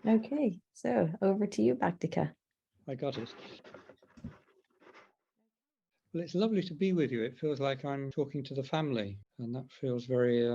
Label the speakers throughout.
Speaker 1: Okay, so over to you, Bhaktika.
Speaker 2: I got it. Well, it's lovely to be with you. It feels like I'm talking to the family, and that feels very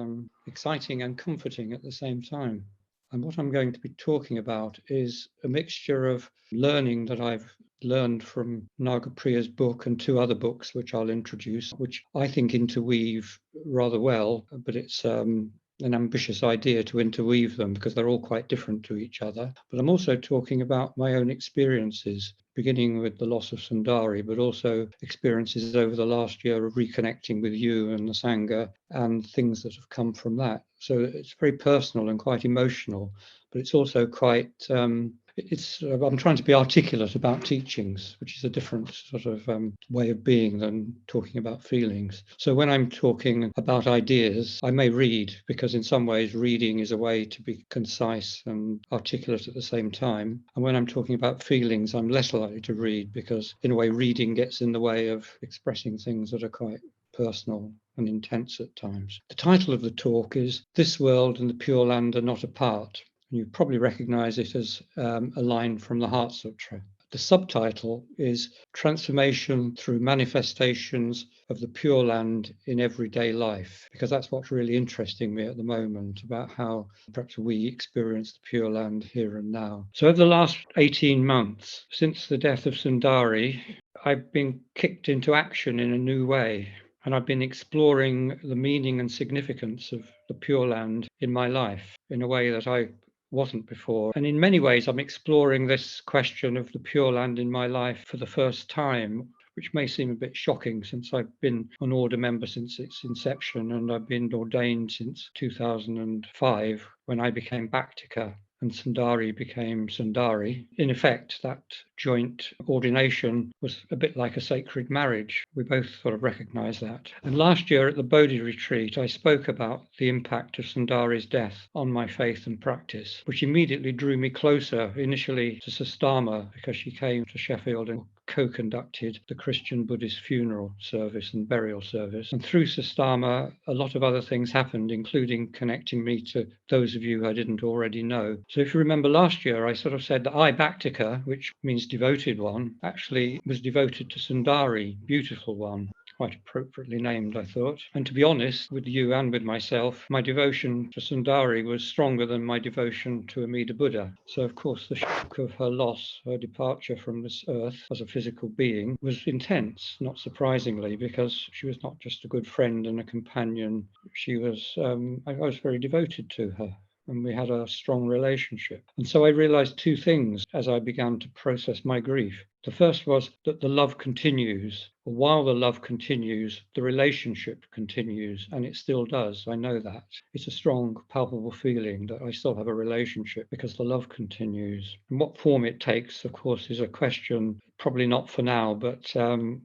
Speaker 2: exciting and comforting at the same time. And what I'm going to be talking about is a mixture of learning that I've learned from Nagapriya's book and two other books, which I'll introduce, which I think interweave rather well, but it's an ambitious idea to interweave them because they're all quite different to each other. But I'm also talking about my own experiences, beginning with the loss of Sundari, but also experiences over the last year of reconnecting with you and the Sangha and things that have come from that. So it's very personal and quite emotional, but it's also quite I'm trying to be articulate about teachings, which is a different sort of way of being than talking about feelings. So when I'm talking about ideas, I may read, because in some ways reading is a way to be concise and articulate at the same time. And when I'm talking about feelings, I'm less likely to read, because in a way reading gets in the way of expressing things that are quite personal and intense at times. The title of the talk is "This World and the Pure Land Are Not Apart." You probably recognize it as a line from the Heart Sutra. The subtitle is "Transformation Through Manifestations of the Pure Land in Everyday Life," because that's what's really interesting me at the moment, about how perhaps we experience the Pure Land here and now. So over the last 18 months, since the death of Sundari, I've been kicked into action in a new way. And I've been exploring the meaning and significance of the Pure Land in my life in a way that I wasn't before. And in many ways, I'm exploring this question of the Pure Land in my life for the first time, which may seem a bit shocking since I've been an order member since its inception, and I've been ordained since 2005 when I became Bhaktika and Sundari became Sundari. In effect, that joint ordination was a bit like a sacred marriage. We both sort of recognize that. And last year at the Bodhi retreat, I spoke about the impact of Sundari's death on my faith and practice, which immediately drew me closer, initially to Sastama, because she came to Sheffield and co-conducted the Christian Buddhist funeral service and burial service. And through Sastama, a lot of other things happened, including connecting me to those of you I didn't already know. So if you remember last year, I sort of said that I, Bhaktika, which means devoted one, actually was devoted to Sundari, beautiful one. Quite appropriately named, I thought. And to be honest with you and with myself, my devotion to Sundari was stronger than my devotion to Amida Buddha. So, of course, the shock of her loss, her departure from this earth as a physical being, was intense, not surprisingly, because she was not just a good friend and a companion. She was, I was very devoted to her, and we had a strong relationship. And so I realized two things as I began to process my grief. The first was that the love continues. While the love continues, the relationship continues, and it still does. I know that. It's a strong, palpable feeling that I still have a relationship because the love continues. And what form it takes, of course, is a question, probably not for now, but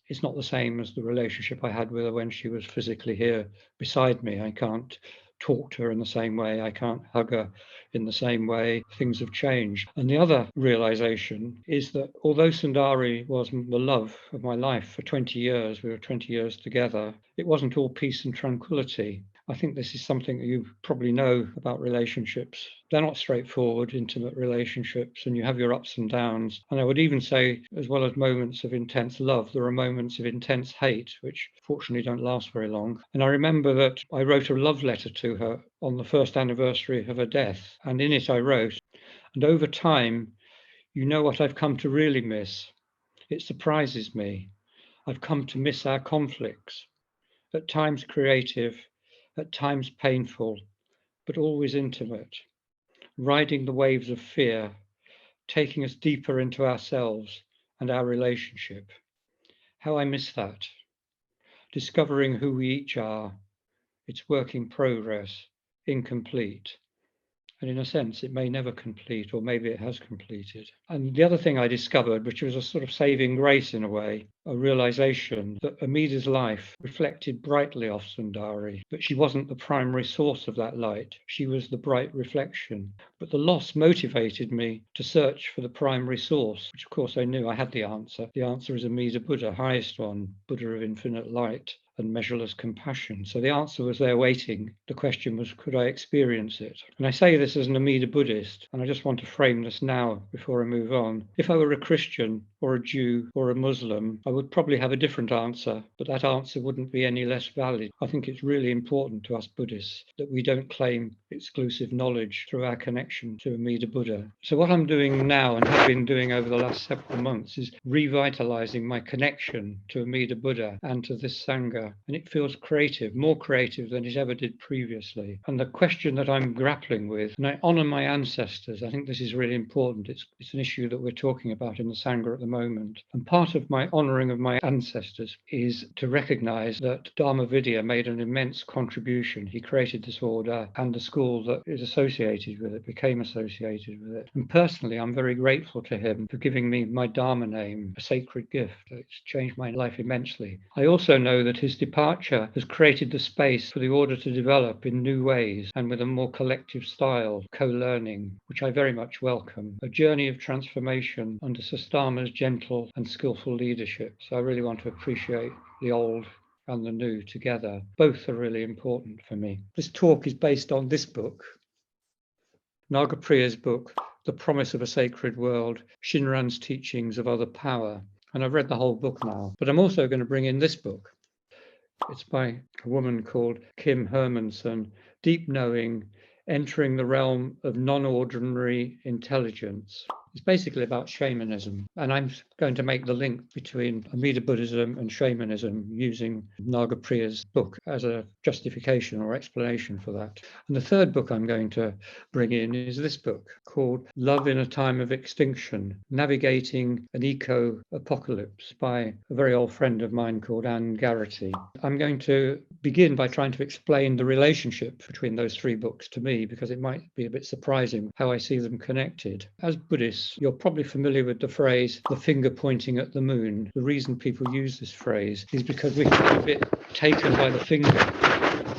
Speaker 2: it's not the same as the relationship I had with her when she was physically here beside me. I can't talk to her in the same way. I can't hug her in the same way. Things have changed. And the other realization is that although Sundari was the love of my life for 20 years, we were 20 years together, it wasn't all peace and tranquility. I think this is something that you probably know about relationships. They're not straightforward, intimate relationships, and you have your ups and downs. And I would even say, as well as moments of intense love, there are moments of intense hate, which fortunately don't last very long. And I remember that I wrote a love letter to her on the first anniversary of her death. And in it I wrote, "And over time, you know what I've come to really miss? It surprises me. I've come to miss our conflicts, at times creative, at times painful, but always intimate, riding the waves of fear, taking us deeper into ourselves and our relationship. How I miss that. Discovering who we each are, it's work in progress, incomplete. And in a sense, it may never complete, or maybe it has completed." And the other thing I discovered, which was a sort of saving grace in a way, a realization that Amida's life reflected brightly off Sundari, but she wasn't the primary source of that light. She was the bright reflection. But the loss motivated me to search for the primary source, which of course I knew I had the answer. The answer is Amida Buddha, highest one, Buddha of infinite light. and measureless compassion. So the answer was there waiting. The question was, could I experience it? And I say this as an Amida Buddhist, and I just want to frame this now before I move on. If I were a Christian or a Jew or a Muslim, I would probably have a different answer, but that answer wouldn't be any less valid. I think it's really important to us Buddhists that we don't claim exclusive knowledge through our connection to Amida Buddha. So what I'm doing now and have been doing over the last several months is revitalizing my connection to Amida Buddha and to this Sangha. And it feels creative, more creative than it ever did previously. And the question that I'm grappling with, and I honor my ancestors, I think this is really important. It's an issue that we're talking about in the Sangha at the moment. And part of my honoring of my ancestors is to recognize that Dharmavidya made an immense contribution. He created this order and the school that is associated with it, became associated with it. And personally, I'm very grateful to him for giving me my Dharma name, a sacred gift. It's changed my life immensely. I also know that his departure has created the space for the order to develop in new ways and with a more collective style, co-learning, which I very much welcome. A journey of transformation under Sastama's gentle and skillful leadership. So I really want to appreciate the old and the new together. Both are really important for me. This talk is based on this book, Nagapriya's book, The Promise of a Sacred World, Shinran's Teachings of Other Power. And I've read the whole book now, but I'm also going to bring in this book. It's by a woman called Kim Hermanson, Deep Knowing, Entering the Realm of Non-Ordinary Intelligence. It's basically about shamanism, and I'm going to make the link between Amida Buddhism and shamanism using Nagapriya's book as a justification or explanation for that. And the third book I'm going to bring in is this book called Love in a Time of Extinction, Navigating an Eco-Apocalypse by a very old friend of mine called Anne Garrity. I'm going to begin by trying to explain the relationship between those three books to me, because it might be a bit surprising how I see them connected. As Buddhists, you're probably familiar with the phrase, the finger pointing at the moon. The reason people use this phrase is because we get a bit taken by the finger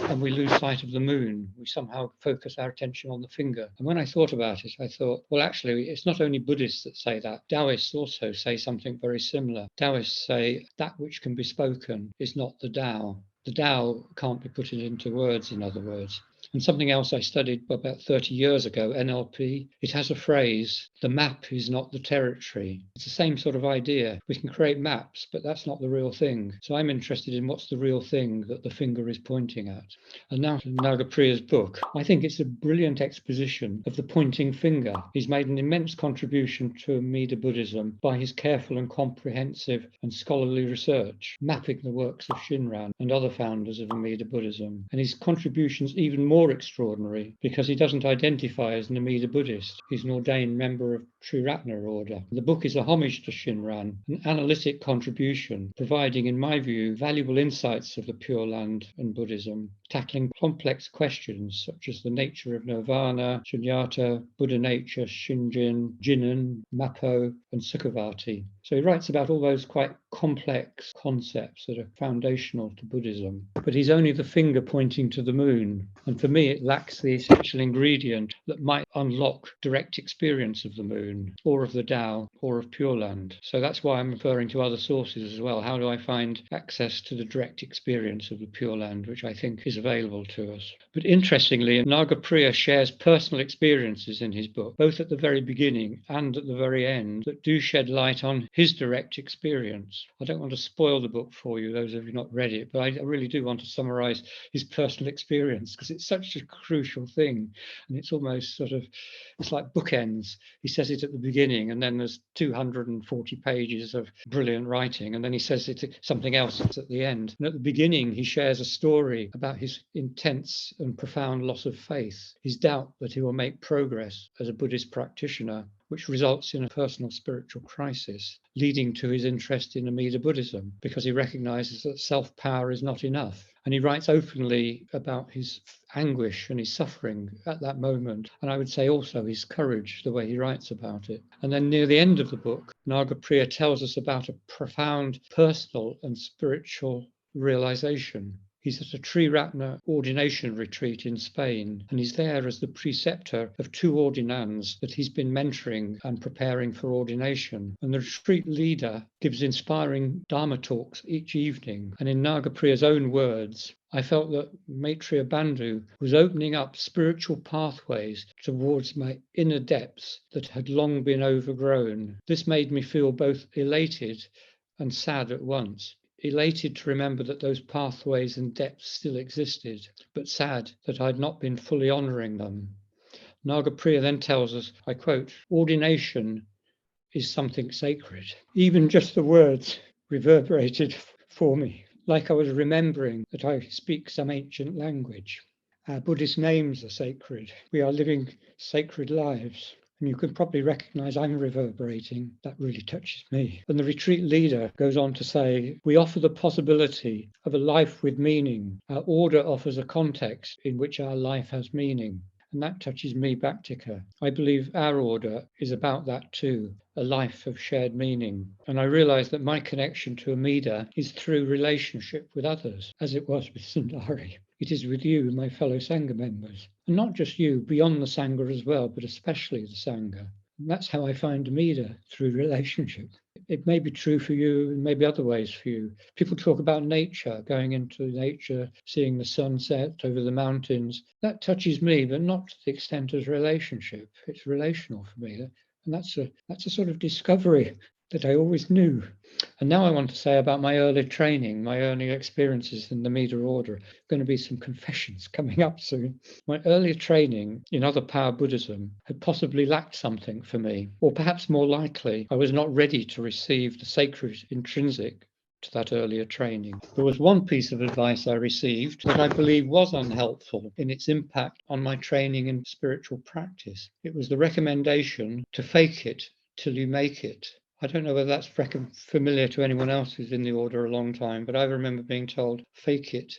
Speaker 2: and we lose sight of the moon. We somehow focus our attention on the finger. And when I thought about it, I thought, well, actually, it's not only Buddhists that say that. Taoists also say something very similar. Taoists say that which can be spoken is not the Tao. The Tao can't be put into words, in other words. And something else I studied about 30 years ago, NLP, it has a phrase, the map is not the territory. It's the same sort of idea. We can create maps, but that's not the real thing. So I'm interested in what's the real thing that the finger is pointing at. And now to Nagapriya's book. I think it's a brilliant exposition of the pointing finger. He's made an immense contribution to Amida Buddhism by his careful and comprehensive and scholarly research, mapping the works of Shinran and other founders of Amida Buddhism. And his contributions even more extraordinary because he doesn't identify as an Amida Buddhist. He's an ordained member of Triratna order. The book is a homage to Shinran, an analytic contribution, providing, in my view, valuable insights of the Pure Land and Buddhism, tackling complex questions such as the nature of nirvana, shunyata, Buddha nature, shinjin, jinan, mappo, and sukhavati. So he writes about all those quite complex concepts that are foundational to Buddhism. But he's only the finger pointing to the moon. And for me, it lacks the essential ingredient that might unlock direct experience of the moon, or of the Tao, or of Pure Land. So that's why I'm referring to other sources as well. How do I find access to the direct experience of the Pure Land, which I think is available to us? But interestingly, Nagapriya shares personal experiences in his book, both at the very beginning and at the very end, that do shed light on his direct experience. I don't want to spoil the book for you, those of you not read it, but I really do want to summarize his personal experience because it's such a crucial thing. And it's almost sort of, it's like bookends. He says it at the beginning, and then there's 240 pages of brilliant writing, and then he says it something else at the end. And at the beginning, he shares a story about his intense and profound loss of faith, his doubt that he will make progress as a Buddhist practitioner, which results in a personal spiritual crisis, leading to his interest in Amida Buddhism, because he recognizes that self-power is not enough. And he writes openly about his anguish and his suffering at that moment. And I would say also his courage, the way he writes about it. And then near the end of the book, Nagapriya tells us about a profound personal and spiritual realization. He's at a Triratna ordination retreat in Spain, and he's there as the preceptor of 2 ordinands that he's been mentoring and preparing for ordination. And the retreat leader gives inspiring Dharma talks each evening. And in Nagapriya's own words, I felt that Maitreya Bandhu was opening up spiritual pathways towards my inner depths that had long been overgrown. This made me feel both elated and sad at once. Elated to remember that those pathways and depths still existed, but sad that I'd not been fully honouring them. Nagapriya then tells us, I quote, "Ordination is something sacred." Even just the words reverberated for me, like I was remembering that I speak some ancient language. Our Buddhist names are sacred. We are living sacred lives. And you can probably recognize I'm reverberating. That really touches me. And the retreat leader goes on to say, we offer the possibility of a life with meaning. Our order offers a context in which our life has meaning. And that touches me, Bhaktika. I believe our order is about that too, a life of shared meaning. And I realize that my connection to Amida is through relationship with others, as it was with Sundari. It is with you, my fellow Sangha members. And not just you, beyond the Sangha as well, but especially the Sangha. And that's how I find Amida, through relationship. It may be true for you, and maybe other ways for you. People talk about nature, going into nature, seeing the sunset over the mountains. That touches me, but not to the extent as relationship. It's relational for me. And that's a sort of discovery that I always knew. And now I want to say about my early training, my early experiences in the Mida order. Going to be some confessions coming up soon. My earlier training in other power Buddhism had possibly lacked something for me, or perhaps more likely, I was not ready to receive the sacred intrinsic to that earlier training. There was one piece of advice I received that I believe was unhelpful in its impact on my training in spiritual practice. It was the recommendation to fake it till you make it. I don't know whether that's familiar to anyone else who's in the order a long time, but I remember being told, fake it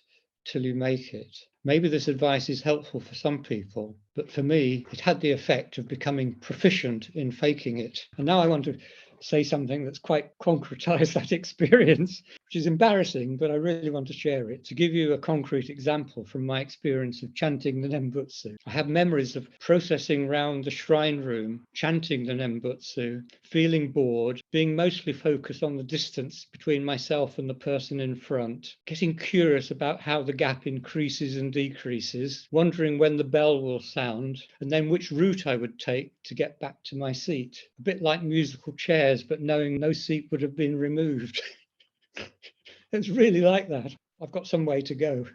Speaker 2: till you make it. Maybe this advice is helpful for some people, but for me, it had the effect of becoming proficient in faking it. And now I want to say something that's quite concretized that experience, which is embarrassing, but I really want to share it. To give you a concrete example from my experience of chanting the Nembutsu, I have memories of processing round the shrine room, chanting the Nembutsu, feeling bored, being mostly focused on the distance between myself and the person in front, getting curious about how the gap increases and decreases, wondering when the bell will sound, and then which route I would take to get back to my seat. A bit like musical chairs, but knowing no seat would have been removed. It's really like that. I've got some way to go.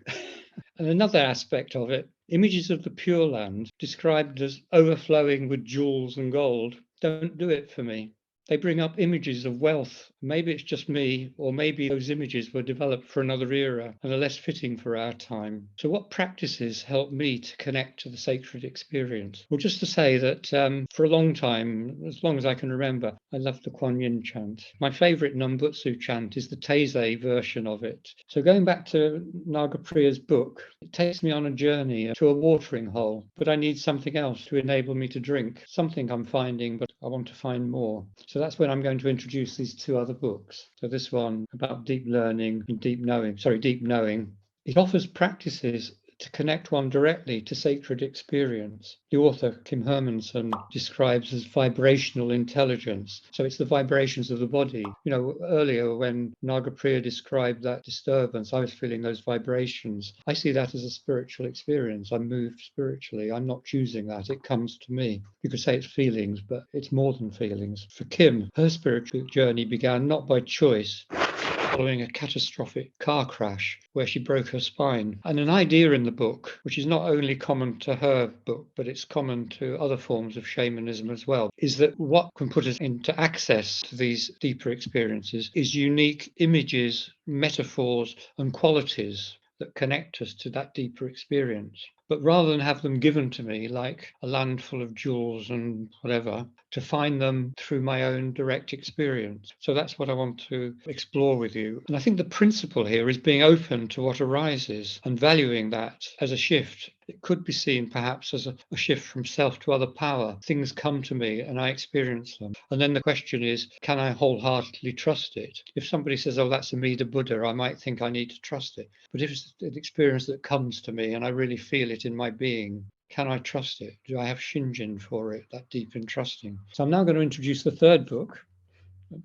Speaker 2: And another aspect of it, images of the Pure Land, described as overflowing with jewels and gold, don't do it for me. They bring up images of wealth. Maybe it's just me, or maybe those images were developed for another era and are less fitting for our time. So what practices help me to connect to the sacred experience? Well, just to say that for a long time, as long as I can remember, I loved the Kuan Yin chant. My favorite Nambutsu chant is the Taizé version of it. So going back to Nagapriya's book, it takes me on a journey to a watering hole, but I need something else to enable me to drink. Something I'm finding, but I want to find more. So that's when I'm going to introduce these 2 other books. So this one about deep learning and deep knowing. It offers practices to connect one directly to sacred experience. The author, Kim Hermanson, describes as vibrational intelligence. So it's the vibrations of the body. You know, earlier when Nagapriya described that disturbance, I was feeling those vibrations. I see that as a spiritual experience. I'm moved spiritually. I'm not choosing that. It comes to me. You could say it's feelings, but it's more than feelings. For Kim, her spiritual journey began not by choice, following a catastrophic car crash where she broke her spine. And an idea in the book, which is not only common to her book, but it's common to other forms of shamanism as well, is that what can put us into access to these deeper experiences is unique images, metaphors, and qualities that connect us to that deeper experience. But rather than have them given to me like a land full of jewels and whatever, to find them through my own direct experience. So that's what I want to explore with you. And I think the principle here is being open to what arises and valuing that as a shift It could be seen perhaps as a shift from self to other power. Things come to me and I experience them. And then the question is, can I wholeheartedly trust it? If somebody says, oh, that's Amida Buddha, I might think I need to trust it. But if it's an experience that comes to me and I really feel it in my being, can I trust it? Do I have Shinran for it, that deep in trusting? So I'm now going to introduce the third book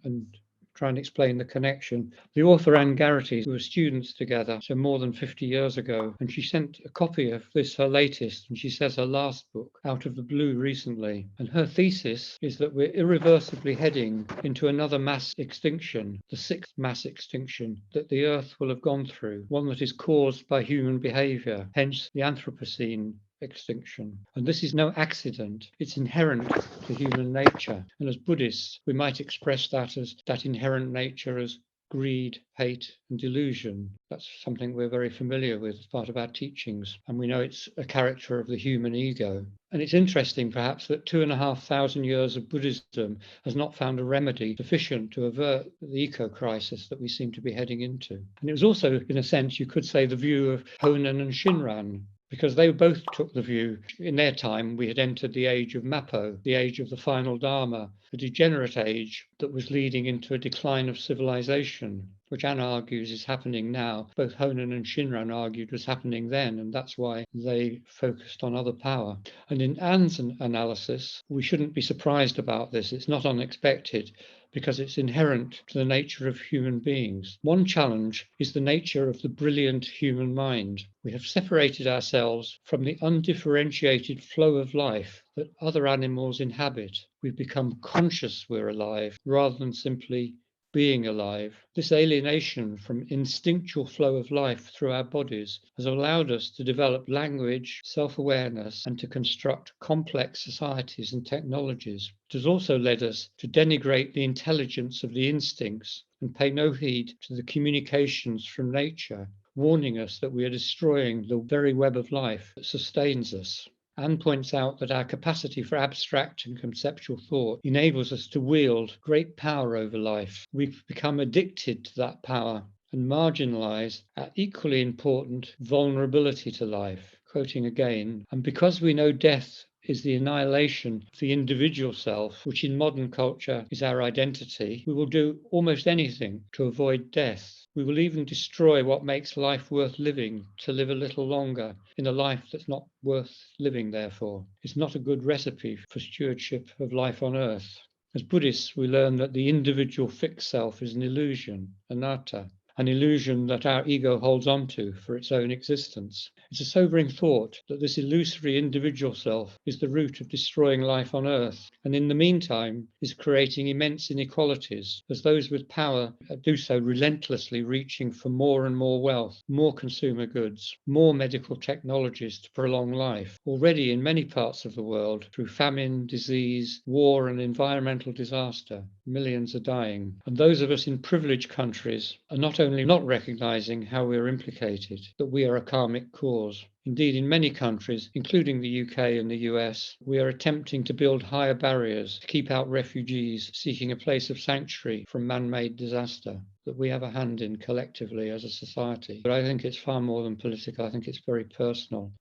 Speaker 2: and try and explain the connection. The author, Anne Garrity, were students together, so more than 50 years ago, and she sent a copy of this, her latest, and she says her last book, out of the blue recently. And her thesis is that we're irreversibly heading into another mass extinction, the sixth mass extinction that the Earth will have gone through, one that is caused by human behaviour, hence the Anthropocene extinction. And this is no accident. It's inherent to human nature. And as Buddhists, we might express that as that inherent nature as greed, hate, and delusion. That's something we're very familiar with as part of our teachings. And we know it's a character of the human ego. And it's interesting, perhaps, that 2,500 years of Buddhism has not found a remedy sufficient to avert the eco-crisis that we seem to be heading into. And it was also, in a sense, you could say, the view of Honen and Shinran, because they both took the view, in their time, we had entered the age of Mappo, the age of the final Dharma, a degenerate age that was leading into a decline of civilization, which Anne argues is happening now. Both Honen and Shinran argued was happening then, and that's why they focused on other power. And in Anne's analysis, we shouldn't be surprised about this. It's not unexpected, because it's inherent to the nature of human beings. One challenge is the nature of the brilliant human mind. We have separated ourselves from the undifferentiated flow of life that other animals inhabit. We've become conscious we're alive rather than simply being alive. This alienation from instinctual flow of life through our bodies has allowed us to develop language, self-awareness, and to construct complex societies and technologies. It has also led us to denigrate the intelligence of the instincts and pay no heed to the communications from nature, warning us that we are destroying the very web of life that sustains us. Anne points out that our capacity for abstract and conceptual thought enables us to wield great power over life. We've become addicted to that power and marginalize our equally important vulnerability to life. Quoting again, and because we know death is the annihilation of the individual self, which in modern culture is our identity, we will do almost anything to avoid death. We will even destroy what makes life worth living to live a little longer in a life that's not worth living, therefore. It's not a good recipe for stewardship of life on earth. As Buddhists, we learn that the individual fixed self is an illusion, anatta, an illusion that our ego holds on to for its own existence. It's a sobering thought that this illusory individual self is the root of destroying life on earth, and in the meantime is creating immense inequalities as those with power do so relentlessly, reaching for more and more wealth, more consumer goods, more medical technologies to prolong life. Already in many parts of the world, through famine, disease, war, and environmental disaster, millions are dying. And those of us in privileged countries are not only not recognizing how we are implicated, that we are a karmic cause. Indeed, in many countries, including the UK and the US, we are attempting to build higher barriers to keep out refugees seeking a place of sanctuary from man-made disaster that we have a hand in collectively as a society. But I think it's far more than political. I think it's very personal,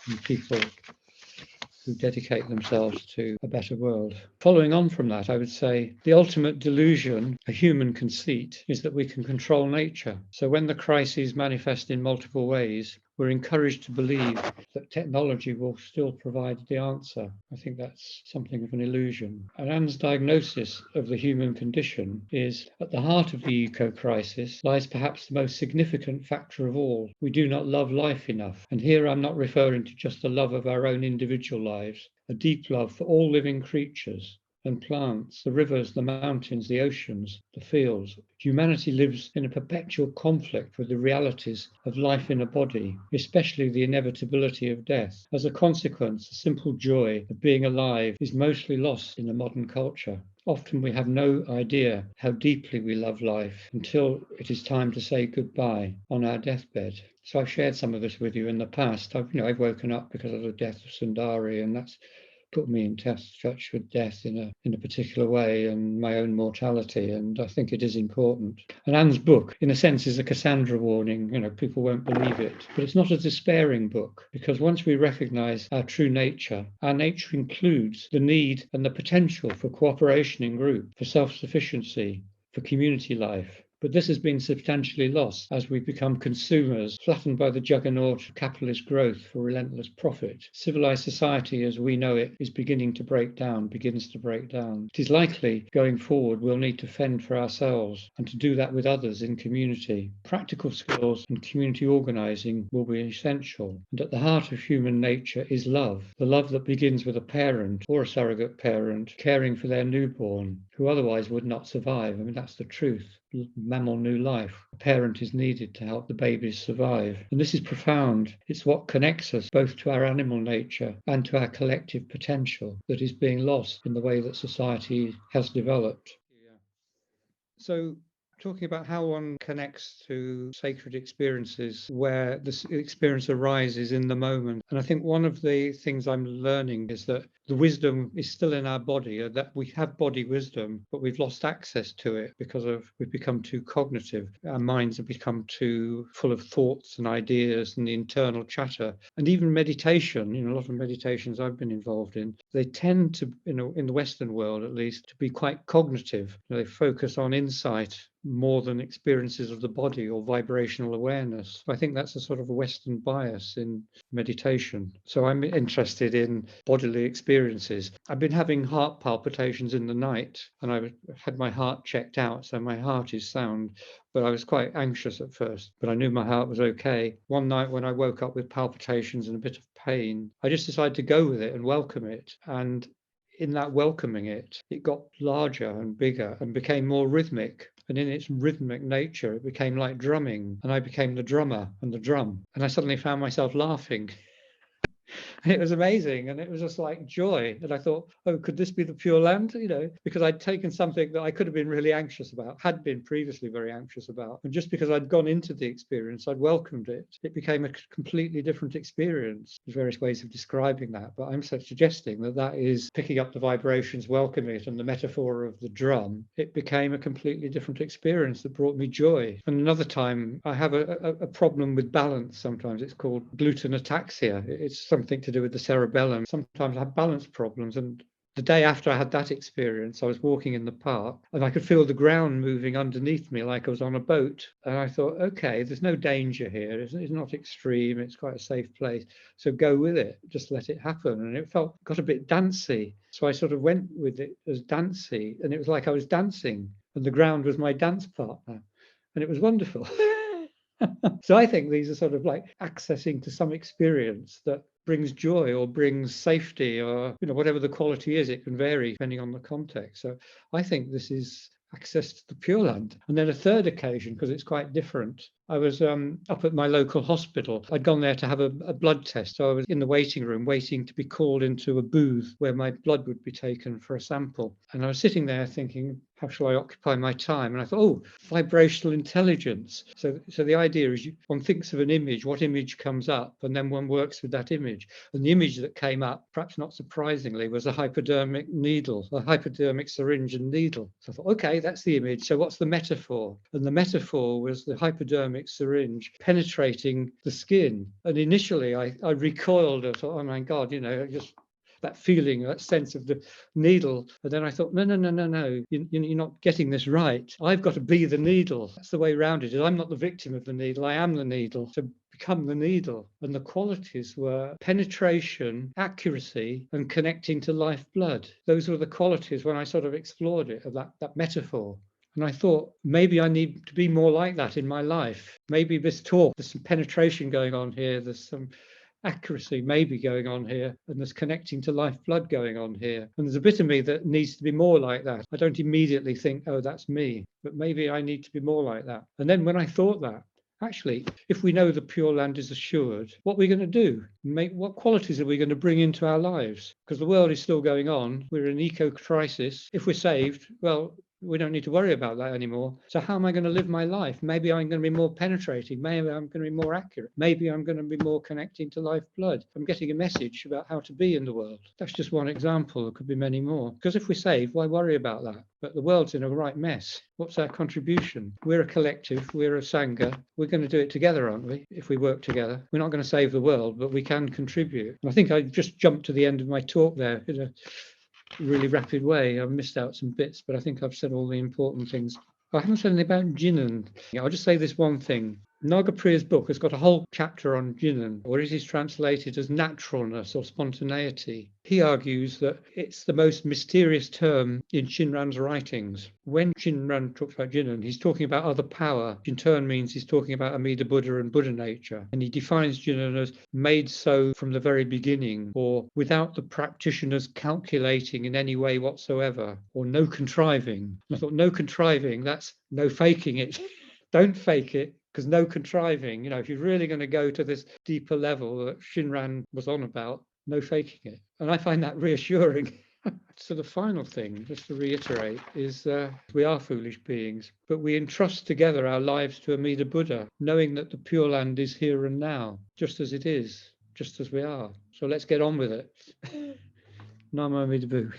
Speaker 2: and people who dedicate themselves to a better world. Following on from that, I would say the ultimate delusion, a human conceit, is that we can control nature. So when the crises manifest in multiple ways, we're encouraged to believe that technology will still provide the answer. I think that's something of an illusion. And Anne's diagnosis of the human condition is at the heart of the eco-crisis lies perhaps the most significant factor of all. We do not love life enough. And here I'm not referring to just the love of our own individual lives, a deep love for all living creatures and plants, the rivers, the mountains, the oceans, the fields. Humanity lives in a perpetual conflict with the realities of life in a body, especially the inevitability of death. As a consequence, the simple joy of being alive is mostly lost in the modern culture. Often we have no idea how deeply we love life until it is time to say goodbye on our deathbed. So I've shared some of this with you in the past. I've woken up because of the death of Sundari, and that's put me in touch with death in a particular way and my own mortality. And I think it is important. And Anne's book, in a sense, is a Cassandra warning. People won't believe it, but it's not a despairing book, because once we recognize our true nature, our nature includes the need and the potential for cooperation in group, for self-sufficiency, for community life. But this has been substantially lost as we've become consumers, flattened by the juggernaut of capitalist growth for relentless profit. Civilized society as we know it is begins to break down. It is likely, going forward, we'll need to fend for ourselves and to do that with others in community. Practical skills and community organizing will be essential. And at the heart of human nature is love, the love that begins with a parent or a surrogate parent caring for their newborn, who otherwise would not survive. That's the truth. Mammal new life. A parent is needed to help the babies survive. And this is profound. It's what connects us both to our animal nature and to our collective potential that is being lost in the way that society has developed. So, talking about how one connects to sacred experiences where this experience arises in the moment. And I think one of the things I'm learning is that the wisdom is still in our body, that we have body wisdom, but we've lost access to it because we've become too cognitive. Our minds have become too full of thoughts and ideas and the internal chatter. And even meditation, a lot of meditations I've been involved in, they tend to, in the Western world at least, to be quite cognitive. They focus on insight more than experiences of the body or vibrational awareness. I think that's a sort of a Western bias in meditation. So I'm interested in bodily experiences. I've been having heart palpitations in the night, and I had my heart checked out, so my heart is sound. But I was quite anxious at first, but I knew my heart was okay. One night when I woke up with palpitations and a bit of pain, I just decided to go with it and welcome it. And in that welcoming it, it got larger and bigger and became more rhythmic. And in its rhythmic nature, it became like drumming. And I became the drummer and the drum. And I suddenly found myself laughing. And it was amazing. And it was just like joy. And I thought, oh, could this be the Pure Land? Because I'd taken something that I could have been really anxious about, had been previously very anxious about. And just because I'd gone into the experience, I'd welcomed it. It became a completely different experience. There's various ways of describing that. But I'm suggesting that is picking up the vibrations, welcoming it, and the metaphor of the drum. It became a completely different experience that brought me joy. And another time, I have a problem with balance sometimes. It's called gluten ataxia. It's something to do with the cerebellum. Sometimes I have balance problems, and the day after I had that experience, I was walking in the park and I could feel the ground moving underneath me like I was on a boat. And I thought, okay, there's no danger here. It's not extreme. It's quite a safe place. So go with it. Just let it happen. And it got a bit dancey. So I sort of went with it as dancey, and it was like I was dancing and the ground was my dance partner. And it was wonderful. So I think these are sort of like accessing to some experience that brings joy or brings safety, or whatever the quality is. It can vary depending on the context. So I think this is access to the Pure Land. And then a third occasion, because it's quite different, I was up at my local hospital. I'd gone there to have a blood test. So I was in the waiting room waiting to be called into a booth where my blood would be taken for a sample. And I was sitting there thinking, how shall I occupy my time? And I thought, oh, vibrational intelligence. So the idea is one thinks of an image, what image comes up, and then one works with that image. And the image that came up, perhaps not surprisingly, was a hypodermic needle, a hypodermic syringe and needle. So I thought, okay, that's the image. So what's the metaphor? And the metaphor was the hypodermic syringe penetrating the skin. And initially I recoiled. I thought, oh my God, just that feeling, that sense of the needle. And then I thought, no, you're not getting this right. I've got to be the needle. That's the way around it. I'm not the victim of the needle. I am the needle. To become the needle. And the qualities were penetration, accuracy, and connecting to lifeblood. Those were the qualities when I sort of explored it, of that metaphor. And I thought, maybe I need to be more like that in my life. Maybe this talk, there's some penetration going on here. There's some accuracy maybe going on here, and there's connecting to lifeblood going on here. And there's a bit of me that needs to be more like that. I don't immediately think, oh, that's me, but maybe I need to be more like that. And then when I thought that, actually, if we know the Pure Land is assured, what are we going to do? What qualities are we going to bring into our lives? Because the world is still going on. We're in an eco crisis. If we're saved, well, We don't need to worry about that anymore. So how am I going to live my life? Maybe I'm going to be more penetrating. Maybe I'm going to be more accurate. Maybe I'm going to be more connecting to life blood. I'm getting a message about how to be in the world. That's just one example. There could be many more. Because if we're saved, why worry about that? But the world's in a right mess. What's our contribution? We're a collective. We're a Sangha. We're going to do it together, aren't we? If we work together. We're not going to save the world, but we can contribute. And I think I just jumped to the end of my talk there in a really rapid way. I've missed out some bits, but I think I've said all the important things. I haven't said anything about Jinan. I'll just say this one thing. Nagapriya's book has got a whole chapter on Jinan, or it is translated as naturalness or spontaneity. He argues that it's the most mysterious term in Shinran's writings. When Shinran talks about Jinan, he's talking about other power, which in turn means he's talking about Amida Buddha and Buddha nature. And he defines Jinan as made so from the very beginning, or without the practitioners calculating in any way whatsoever, or no contriving. I thought, no contriving, that's no faking it. Don't fake it, because no contriving. If you're really going to go to this deeper level that Shinran was on about, no faking it. And I find that reassuring. So the final thing, just to reiterate, is we are foolish beings, but we entrust together our lives to Amida Buddha, knowing that the Pure Land is here and now, just as it is, just as we are. So let's get on with it. Namo Amida Butsu.